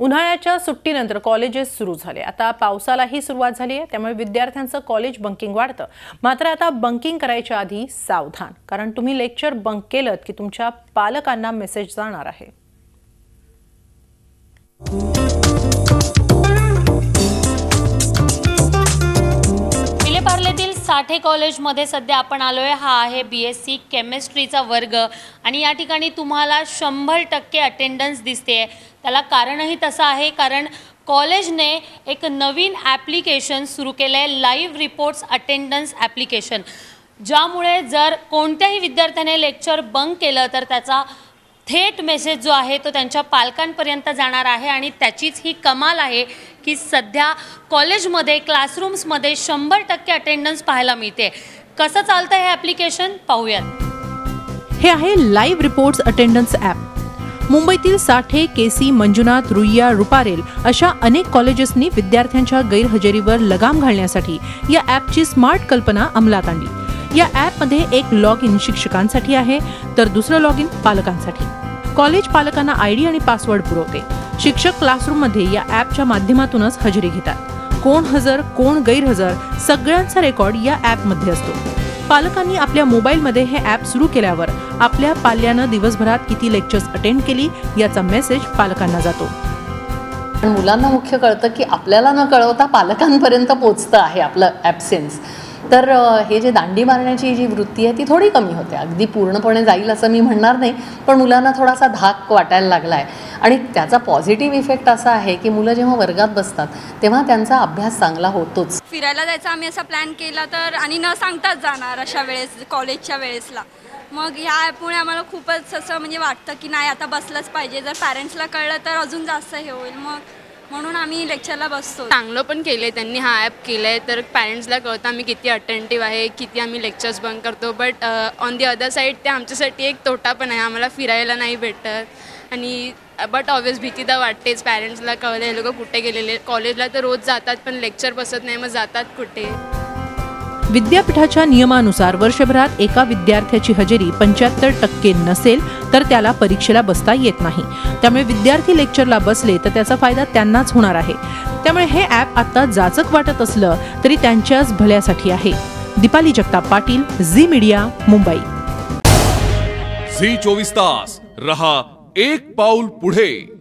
उन्हाळ्याच्या सुट्टीनंतर कॉलेजेस सुरू झाले। आता पावसालाही सुरुवात झाली आहे, त्यामुळे विद्यार्थ्यांचं कॉलेज बंकिंग वाढतं। मात्र आता बंकिंग करायच्या आधी सावधान, कारण तुम्ही लेक्चर बंक केलं की तुमच्या पालकांना मेसेज जाणार आहे। विलेपार्लेतील साठे कॉलेजमध्ये सध्या आपण आलोय। हा आहे BSc केमिस्ट्रीचा वर्ग आणि या ठिकाणी तुम्हाला 100% अटेंडन्स दिसते। त्याला कारणही तसं आहे, कारण कॉलेजने एक नवीन ॲप्लिकेशन सुरू केलं आहे, लाईव्ह रिपोर्ट्स अटेंडन्स ॲप्लिकेशन, ज्यामुळे जर कोणत्याही विद्यार्थ्याने लेक्चर बंक केलं तर त्याचा थेट मेसेज जो आहे तो त्यांच्या पालकांपर्यंत जाणार आहे। आणि त्याचीच ही कमाल आहे की सध्या कॉलेजमध्ये क्लासरूम्समध्ये 100% अटेंडन्स पाहायला मिळते। कसं चालतं हे ॲप्लिकेशन पाहूयात। हे आहे लाईव्ह रिपोर्ट्स अटेंडन्स ॲप। मुंबईतील साठे, केसी, मंजुनाथ, रुईया, रुपारेल अशा अनेक कॉलेजेसनी विद्यार्थ्यांच्या गैरहजेरीवर लगाम घालण्यासाठी या ॲपची स्मार्ट कल्पना अंमलात आणली। या ॲपमध्ये एक लॉग इन शिक्षकांसाठी आहे, तर दुसरं लॉग इन पालकांसाठी। कॉलेज पालकांना ID आणि पासवर्ड पुरवते। शिक्षक क्लासरूममध्ये या ॲपच्या माध्यमातूनच हजेरी घेतात। कोण हजर, कोण गैरहजर सगळ्यांचा रेकॉर्ड या ॲपमध्ये असतो। पालकांनी आपल्या मोबाईलमध्ये हे ॲप सुरू केल्यावर आपल्या पाल्यानं दिवसभरात किती लेक्चर्स अटेंड केली याचा मेसेज पालकांना जातो। मुलांना मुख्य कळतं की आपल्याला न कळवता पालकांपर्यंत पोहोचतं आहे आपलं ॲब्सेन्स। तर हे जे दांडी मारण्याची जी वृत्ती आहे ती थोडी कमी होते। अगदी पूर्णपणे जाईल असं मी म्हणणार नाही, पण मुलांना थोडासा धाक वाटायला लागला आहे। आणि त्याचा पॉझिटिव्ह इफेक्ट असा आहे की मुलं जेव्हा वर्गात बसतात तेव्हा त्यांचा अभ्यास चांगला होतोच। फिरायला जायचा आम्ही असा प्लॅन केला तर, आणि न सांगताच जाणार अशा वेळेस कॉलेजच्या वेळेसला, मग ह्या ॲपमुळे आम्हाला खूपच असं म्हणजे वाटतं की नाही आता बसलंच पाहिजे। जर पॅरेंट्सला कळलं तर अजून जास्त हे होईल, मग म्हणून आम्ही लेक्चरला बसतो। चांगलं पण केलं त्यांनी, हा ॲप केलं आहे तर पॅरेंट्सला कळतं आम्ही किती अटेंटिव्ह आहे, किती आम्ही लेक्चर्स बंक करतो। But on the other side ते आमच्यासाठी एक तोटा पण आहे, आम्हाला फिरायला नाही भेटत। आणि बट ऑब्वियस भीती तर वाटतेच, पॅरेंट्सला कळलं हे लोक कुठे गेलेले, कॉलेजला तर रोज जातात पण लेक्चर बसत नाही, मग जातात कुठे। विद्यापीठाच्या नियमानुसार वर्षभरात एका विद्यार्थ्याची हजेरी 75% नसेल तर त्याला परीक्षेला बसता येत नाही। त्यामुळे विद्यार्थी लेक्चरला बसले तर त्याचा फायदा त्यांनाच होणार आहे। त्यामुळे हे ॲप आता जाचक वाटत असलं तरी त्यांच्याच भल्यासाठी आहे। दीपाली जगताप पाटील, झी मीडिया, मुंबई। झी 24 तास रहा एक पाऊल पुढे।